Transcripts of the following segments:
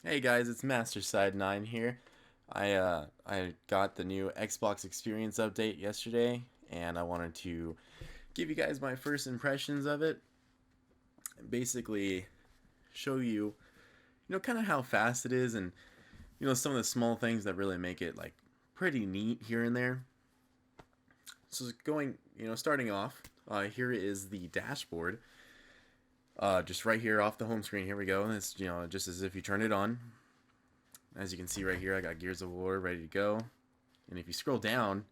Hey guys, it's MasterSide9 here. I got the new Xbox Experience update yesterday, and I wanted to give you guys my first impressions of it. And basically, show you, kind of how fast it is, and some of the small things that really make it like pretty neat here and there. So starting off, here is the dashboard. Just right here off the home screen. Here we go. It's just as if you turn it on. As you can see right here, I got Gears of War ready to go. And if you scroll down,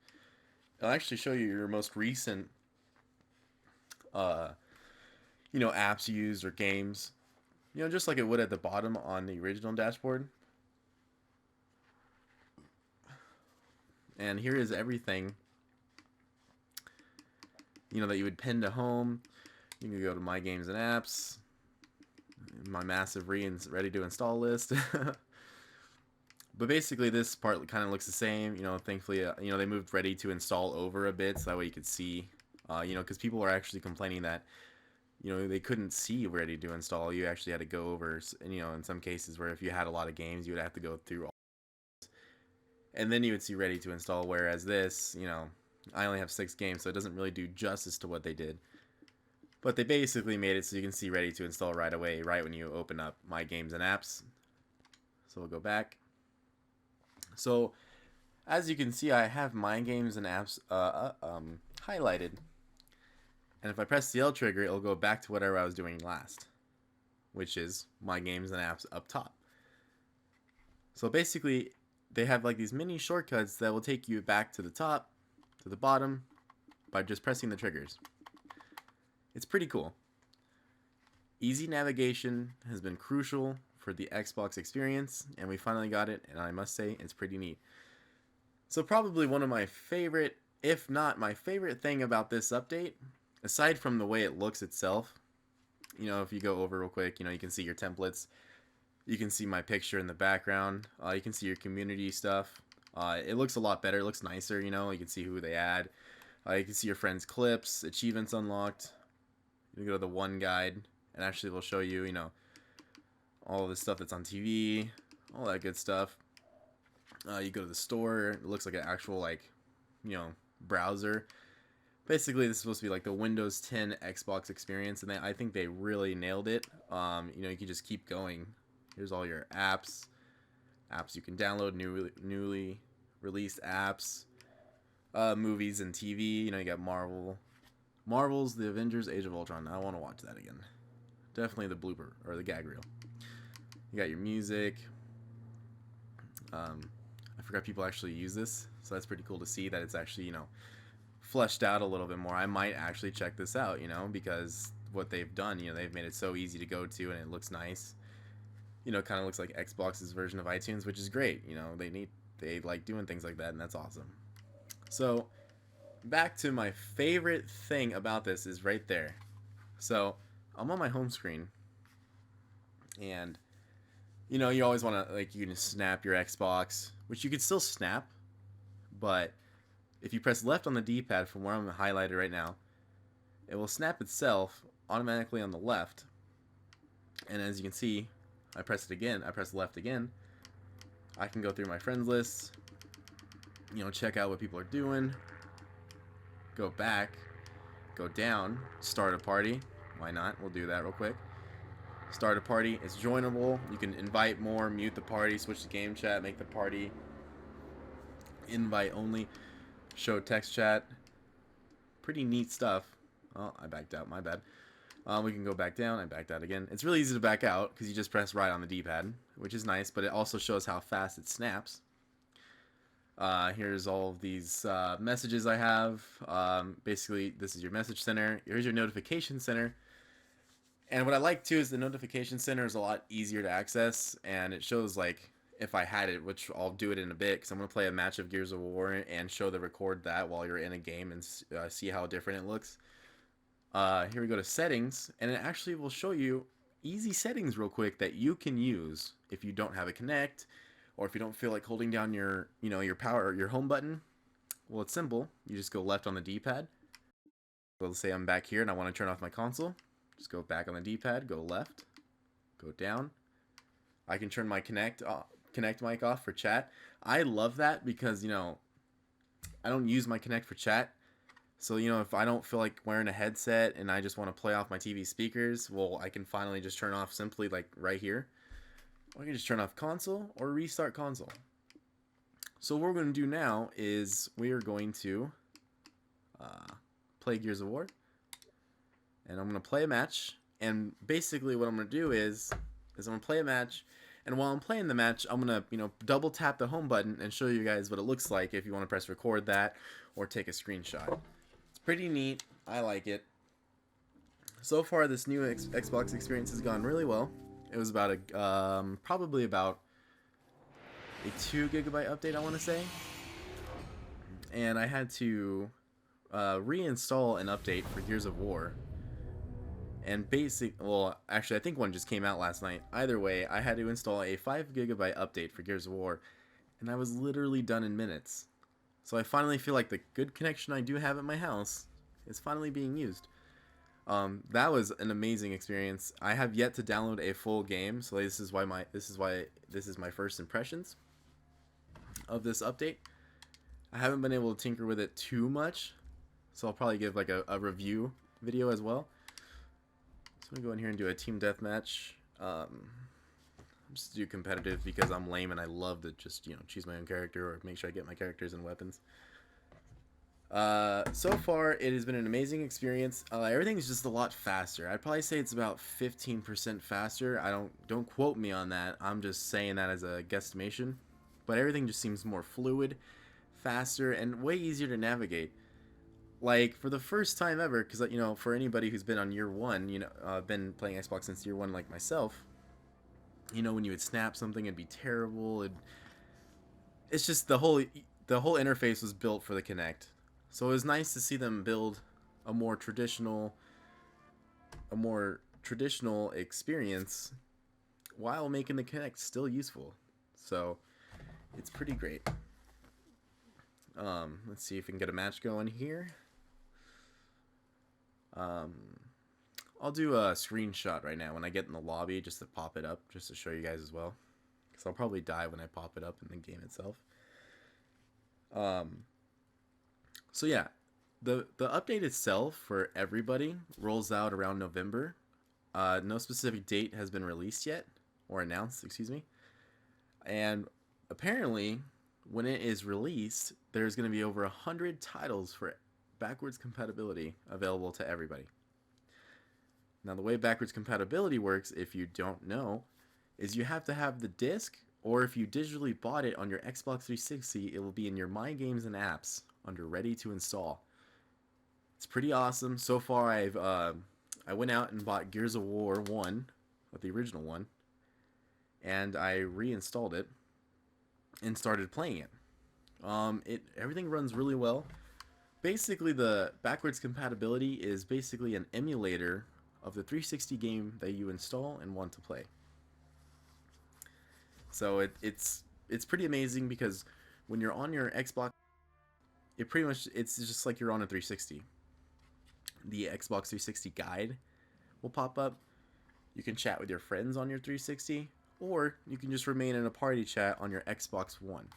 it'll actually show you your most recent, uh, apps used or games. Just like it would at the bottom on the original dashboard. And here is everything, that you would pin to home. You can go to My Games and Apps, my massive ready to install list. But basically, this part kind of looks the same. Thankfully, they moved ready to install over a bit, so that way you could see, because people are actually complaining that, they couldn't see ready to install. You actually had to go over, and in some cases where if you had a lot of games, you would have to go through all, and then you would see ready to install. Whereas this, I only have 6 games, so it doesn't really do justice to what they did. But they basically made it so you can see ready to install right away, right when you open up My Games and Apps. So we'll go back. So as you can see, I have My Games and Apps highlighted. And if I press the L trigger, it'll go back to whatever I was doing last, which is My Games and Apps up top. So basically, they have like these mini shortcuts that will take you back to the top, to the bottom, by just pressing the triggers. It's pretty cool. Easy navigation has been crucial for the Xbox experience, and we finally got it, and I must say, it's pretty neat. So probably one of my favorite, if not my favorite thing about this update, aside from the way it looks itself, if you go over real quick, you can see your templates. You can see my picture in the background. You can see your community stuff. It looks a lot better. It looks nicer, you can see who they add. You can see your friends' clips, achievements unlocked. You can go to the one guide, and actually will show you, all of the stuff that's on TV, all that good stuff. You go to the store. It looks like an actual, browser. Basically, this is supposed to be like the Windows 10 Xbox experience, and I think they really nailed it. You can just keep going. Here's all your apps you can download, newly released apps, movies and TV. You got Marvel's The Avengers: Age of Ultron. I want to watch that again. Definitely the blooper or the gag reel. You got your music. I forgot people actually use this, so that's pretty cool to see that it's actually fleshed out a little bit more. I might actually check this out, because what they've done, they've made it so easy to go to, and it looks nice. Kind of looks like Xbox's version of iTunes, which is great. They like doing things like that, and that's awesome. So back to my favorite thing about this is right there. So I'm on my home screen, and you always want to you can snap your Xbox, which you could still snap, but if you press left on the D-pad from where I'm highlighted right now, it will snap itself automatically on the left. And as you can see, I press it again. I press left again. I can go through my friends list, check out what people are doing, go back, go down, start a party. Why not? We'll do that real quick. Start a party. It's joinable. You can invite more, mute the party, switch to game chat, make the party invite only, show text chat. Pretty neat stuff. Oh, I backed out. My bad. We can go back down. I backed out again. It's really easy to back out because you just press right on the D-pad, which is nice, but it also shows how fast it snaps. Here's all of these messages I have. Basically, this is your message center. Here's your notification center. And what I like too is the notification center is a lot easier to access, and it shows if I had it, which I'll do it in a bit because I'm going to play a match of Gears of War and show the record that while you're in a game and see how different it looks. Here we go to settings, and it actually will show you easy settings real quick that you can use if you don't have a Kinect, or if you don't feel like holding down your your home button. Well, it's simple. You just go left on the D-pad. So let's say I'm back here and I want to turn off my console. Just go back on the D-pad, go left, go down. I can turn my Connect mic off for chat. I love that because, you know, I don't use my Connect for chat. So, you know, if I don't feel like wearing a headset and I just want to play off my TV speakers, well, I can finally just turn off simply like right here. Or I can just turn off console or restart console. So what we're going to do now is we are going to play Gears of War. And I'm going to play a match. And basically what I'm going to do is I'm going to play a match. And while I'm playing the match, I'm going to, you know, double tap the home button and show you guys what it looks like if you want to press record that or take a screenshot. It's pretty neat. I like it. So far, this new Xbox experience has gone really well. It was about probably about a 2 GB update, I want to say. And I had to reinstall an update for Gears of War. And well, actually, I think one just came out last night. Either way, I had to install a 5 GB update for Gears of War, and I was literally done in minutes. So I finally feel like the good connection I do have at my house is finally being used. That was an amazing experience. I have yet to download a full game, so this is my first impressions of this update. I haven't been able to tinker with it too much, so I'll probably give like a review video as well. So I'm gonna go in here and do a team deathmatch. Just do competitive because I'm lame and I love to just, you know, choose my own character or make sure I get my characters and weapons. So far it has been an amazing experience. Everything is just a lot faster. I'd probably say it's about 15% faster. Don't quote me on that. I'm just saying that as a guesstimation. But everything just seems more fluid, faster, and way easier to navigate. Like, for the first time ever, because, you know, for anybody who's been on year one, you know, been playing Xbox since year one like myself, you know, when you would snap something, it'd be terrible. It's just the whole interface was built for the Kinect. So it was nice to see them build a more traditional experience while making the Kinect still useful. So it's pretty great. Let's see if we can get a match going here. I'll do a screenshot right now when I get in the lobby just to pop it up, just to show you guys as well. Because I'll probably die when I pop it up in the game itself. So yeah, the update itself for everybody rolls out around November. No specific date has been released yet, or announced, excuse me. And apparently, when it is released, there's going to be over 100 titles for backwards compatibility available to everybody. Now, the way backwards compatibility works, if you don't know, is you have to have the disc, or if you digitally bought it on your Xbox 360, it will be in your My Games and Apps under Ready to Install. It's pretty awesome. So far, I went out and bought Gears of War 1, the original one, and I reinstalled it and started playing it. Everything runs really well. Basically, the backwards compatibility is basically an emulator of the 360 game that you install and want to play. So it's pretty amazing because when you're on your Xbox, it's just like you're on a 360. The Xbox 360 guide will pop up. You can chat with your friends on your 360, or you can just remain in a party chat on your Xbox One.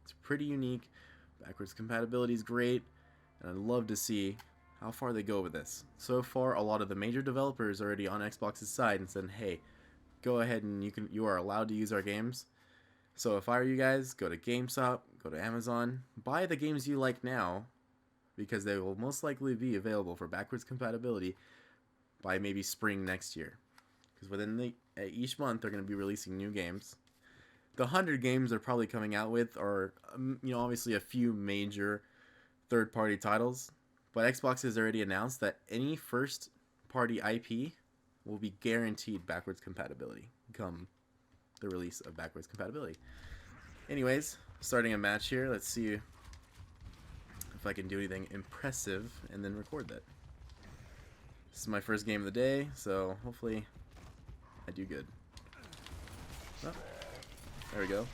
It's pretty unique. Backwards compatibility is great, and I'd love to see how far they go with this. So far, a lot of the major developers are already on Xbox's side and said, "Hey, go ahead and you are allowed to use our games." So if I were you guys, go to GameStop, go to Amazon, buy the games you like now, because they will most likely be available for backwards compatibility by maybe spring next year. Because within each month, they're going to be releasing new games. The 100 games they're probably coming out with are, you know, obviously a few major third-party titles. But Xbox has already announced that any first-party IP will be guaranteed backwards compatibility come the release of backwards compatibility. Anyways, starting a match here. Let's see if I can do anything impressive and then record that. This is my first game of the day, so hopefully I do good. Oh, there we go.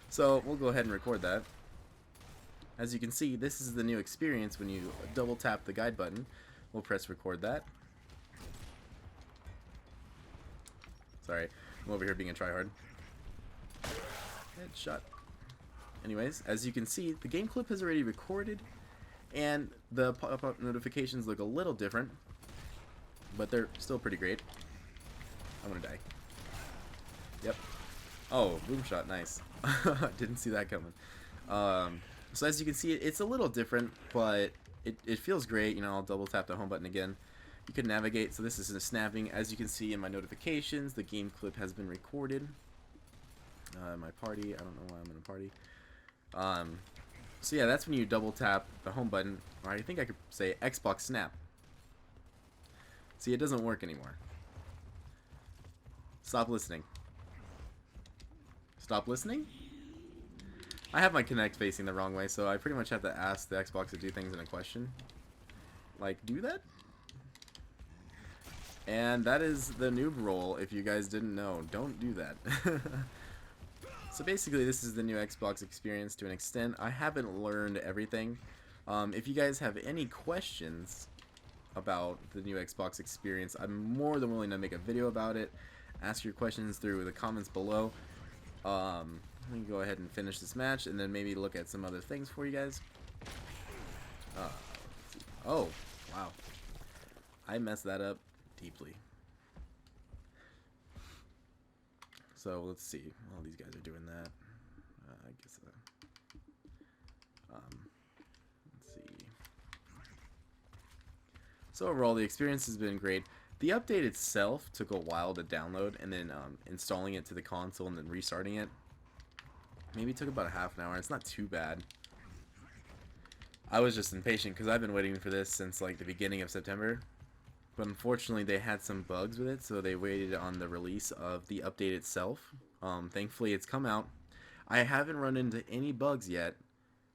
So we'll go ahead and record that. As you can see, this is the new experience when you double tap the guide button. We'll press record that. Sorry, I'm over here being a tryhard. Headshot. Anyways, as you can see, the game clip has already recorded, and the pop-up notifications look a little different, but they're still pretty great. I'm gonna die. Yep. Oh, boom shot, nice. Didn't see that coming. So as you can see, it's a little different, but it feels great. You know, I'll double tap the home button again. You can navigate. So this is snapping. As you can see in my notifications, the game clip has been recorded. My party. I don't know why I'm in a party. So yeah, that's when you double tap the home button, or I think I could say Xbox Snap. See, it doesn't work anymore. Stop listening. Stop listening? I have my Kinect facing the wrong way, so I pretty much have to ask the Xbox to do things in a question. Like, do that? And that is the noob roll, if you guys didn't know. Don't do that. So basically, this is the new Xbox experience to an extent. I haven't learned everything. If you guys have any questions about the new Xbox experience, I'm more than willing to make a video about it. Ask your questions through the comments below. Let me go ahead and finish this match, and then maybe look at some other things for you guys. Oh, wow. I messed that up deeply. So let's see. Well, these guys are doing that. I guess. Let's see. So overall, the experience has been great. The update itself took a while to download, and then installing it to the console and then restarting it maybe took about a half an hour. It's not too bad. I was just impatient because I've been waiting for this since like the beginning of September. But unfortunately, they had some bugs with it, so they waited on the release of the update itself. Thankfully, it's come out. I haven't run into any bugs yet,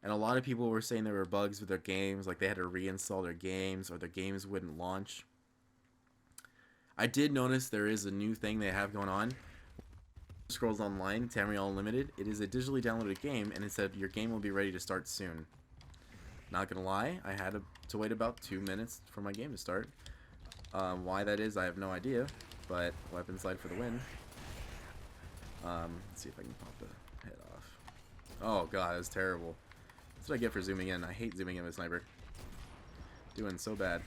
and a lot of people were saying there were bugs with their games, like they had to reinstall their games or their games wouldn't launch. I did notice there is a new thing they have going on. Scrolls Online, Tamriel Unlimited. It is a digitally downloaded game, and it said your game will be ready to start soon. Not gonna lie, I had to wait about 2 minutes for my game to start. Why that is, I have no idea, but weapon slide for the win. Let's see if I can pop the head off. Oh god, that's terrible. That's what I get for zooming in. I hate zooming in with sniper. Doing so bad.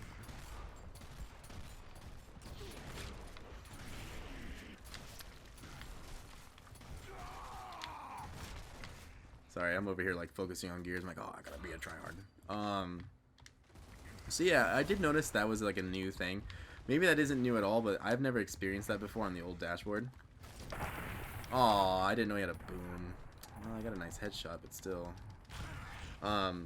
Sorry, I'm over here like focusing on gears. I'm like, oh, I gotta be a tryhard. So yeah, I did notice that was like a new thing. Maybe that isn't new at all, but I've never experienced that before on the old dashboard. Aw, I didn't know he had a boom. Well, I got a nice headshot, but still. I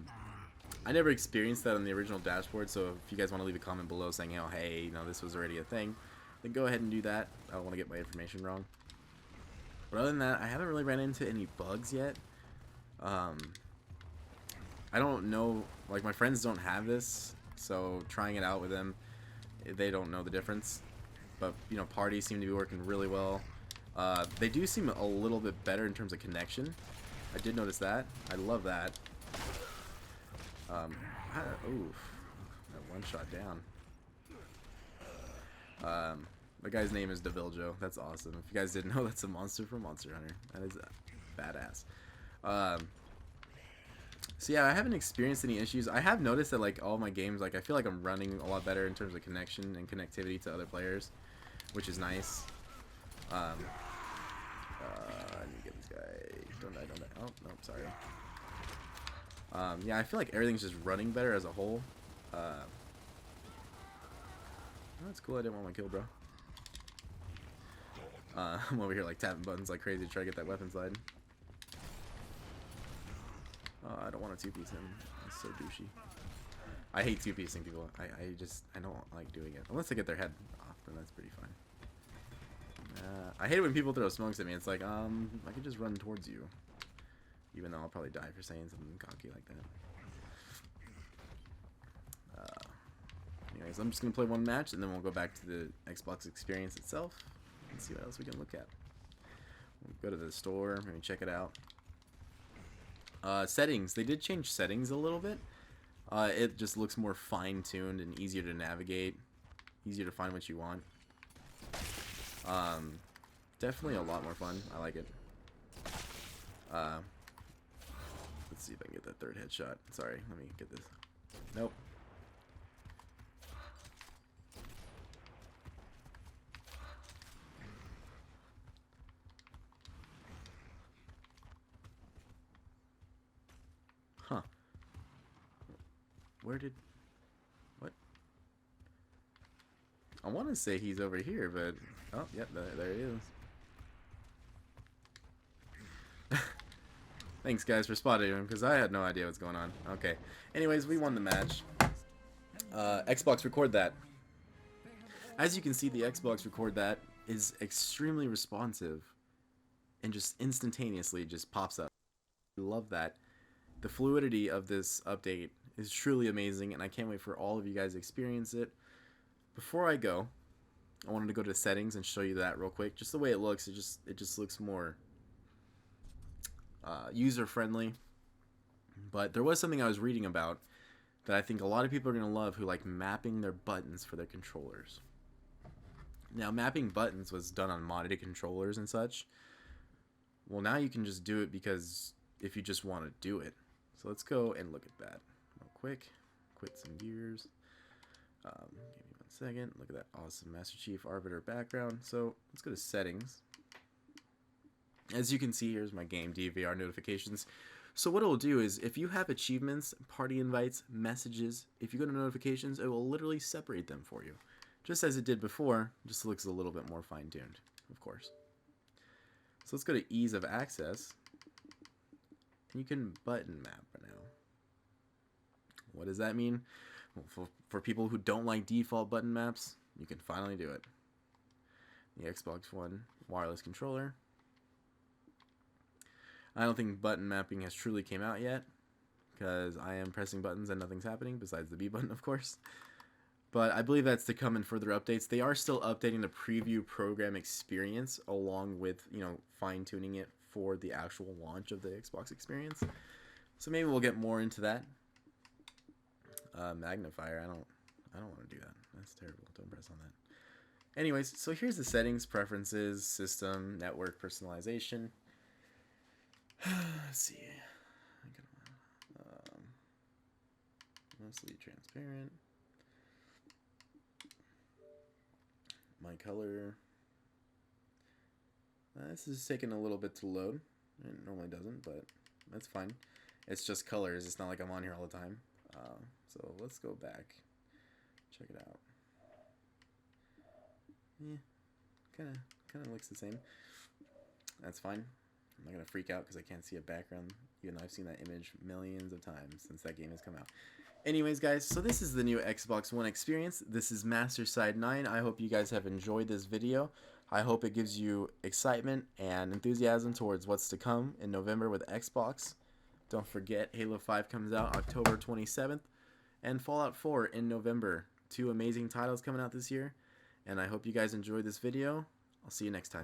never experienced that on the original dashboard, so if you guys want to leave a comment below saying, oh, hey, you know, this was already a thing, then go ahead and do that. I don't want to get my information wrong. But other than that, I haven't really ran into any bugs yet. I don't know, like my friends don't have this, so trying it out with them, they don't know the difference. But, you know, parties seem to be working really well. They do seem a little bit better in terms of connection. I did notice that. I love that. Oof, that one shot down. The guy's name is Deviljo. That's awesome. If you guys didn't know, that's a monster from Monster Hunter. That is badass. So yeah, I haven't experienced any issues. I have noticed that like all my games, like I feel like I'm running a lot better in terms of connection and connectivity to other players, which is nice. I need to get this guy. Don't die, don't die. Oh, no, sorry. Yeah, I feel like everything's just running better as a whole. Oh, that's cool. I didn't want my kill, bro. I'm over here like tapping buttons like crazy to try to get that weapon slide. I don't want to two-piece him. That's so douchey. I hate two-piecing people. I don't like doing it. Unless they get their head off, then that's pretty fine. I hate it when people throw smokes at me. It's like, I could just run towards you. Even though I'll probably die for saying something cocky like that. Anyways, I'm just going to play one match, and then we'll go back to the Xbox experience itself and see what else we can look at. We'll go to the store, maybe check it out. Settings. They did change settings a little bit. It just looks more fine-tuned and easier to navigate. Easier to find what you want. Definitely a lot more fun. I like it. Uh, let's see if I can get that third headshot. Sorry, let me get this. Nope. Huh. Where did... What? I want to say he's over here, but... Oh, yep, there he is. Thanks, guys, for spotting him, because I had no idea what's going on. Okay. Anyways, we won the match. Xbox Record That. As you can see, the Xbox Record That is extremely responsive and just instantaneously just pops up. I love that. The fluidity of this update is truly amazing, and I can't wait for all of you guys to experience it. Before I go, I wanted to go to settings and show you that real quick. Just the way it looks, it just looks more user-friendly. But there was something I was reading about that I think a lot of people are going to love, who like mapping their buttons for their controllers. Now, mapping buttons was done on modded controllers and such. Well, now you can just do it because if you just want to do it. So let's go and look at that real quick. Quit some gears. Give me 1 second. Look at that awesome Master Chief Arbiter background. So let's go to settings. As you can see, here's my game DVR notifications. So what it will do is, if you have achievements, party invites, messages, if you go to notifications, it will literally separate them for you. Just as it did before, just looks a little bit more fine-tuned, of course. So let's go to ease of access. And you can button map right now. What does that mean? Well, for people who don't like default button maps, you can finally do it. The Xbox One wireless controller. I don't think button mapping has truly came out yet, because I am pressing buttons and nothing's happening besides the B button, of course. But I believe that's to come in further updates. They are still updating the preview program experience along with, you know, fine-tuning it for the actual launch of the Xbox experience. So maybe we'll get more into that. Magnifier, I don't want to do that. That's terrible. Don't press on that. Anyways, so here's the settings, preferences, system, network, personalization. Let's see. Mostly transparent. My color. This is taking a little bit to load. It normally doesn't, but that's fine. It's just colors. It's not like I'm on here all the time. So let's go back. Check it out. Yeah, kind of looks the same. That's fine. I'm not gonna freak out because I can't see a background, even though I've seen that image millions of times since that game has come out. Anyways, guys, so this is the new Xbox One experience. This is Masterside 9. I hope you guys have enjoyed this video. I hope it gives you excitement and enthusiasm towards what's to come in November with Xbox. Don't forget, Halo 5 comes out October 27th, and Fallout 4 in November. 2 amazing titles coming out this year, and I hope you guys enjoyed this video. I'll see you next time.